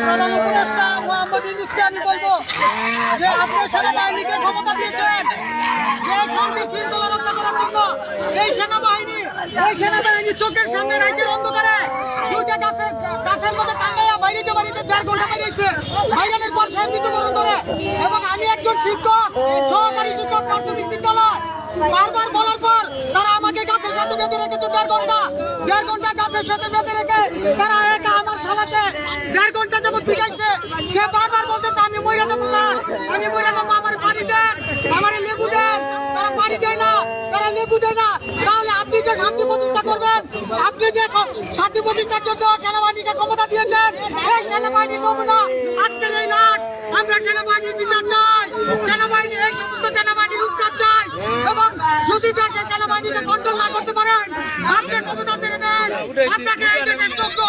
প্রধান উপদেষ্টা মোহাম্মদ ইউনূসকে আমি বলবো যে আপনি সেনাবাহিনীকে ক্ষমতা দিয়েছেন যে শান্তি শৃঙ্খলা রক্ষা করার জন্য। এই সেনাবাহিনী চোখের সামনে রাতের অন্ধকারে দুইটা গাছের মধ্যে টাঙ্গাইয়া বাড়িতে 1.5 ঘন্টা বেরিয়েছে। বাইরের পর সে মৃত্যুবরণ করে। এবং আমি একজন শিক্ষক, সহকারী শিক্ষক প্রাথমিক বিদ্যালয়, বারবার বলার পর তারা আমাকে গাছের সাথে বেঁধে রেখেছে 1.5 ঘন্টা গাছের সাথে বেঁধে রেখে তারা একা আমার শালাকে 1.5 ঘন্টা যাবত পিটাইছে। সে বারবার বলতেছে আমি মরে যাবো না, আমি মরে যাবো, আমার পানি দেন, আমার লেবু দেন। তারা পানি দেয় না, তারা লেবু দেয় না। তাহলে আপনি যে শান্তি প্রতিষ্ঠা করবেন, আপনি যে শান্তি প্রতিষ্ঠার জন্য সেনাবাহিনীকে ক্ষমতা দিয়েছেন, এই সেনাবাহিনীর নমুনা আজকের এই লাট। আমরা সেনাবাহিনীর বিচার চাই, সেনাবাহিনী এই সমস্ত সেনাবাহিনীর উৎখাত চাই। এবং যদি দেশের সেনাবাহিনীকে কন্ট্রোল না করতে পারেন, আপনি ক্ষমতা ছেড়ে দেন, আপনাকে এই দেশের যোগ্য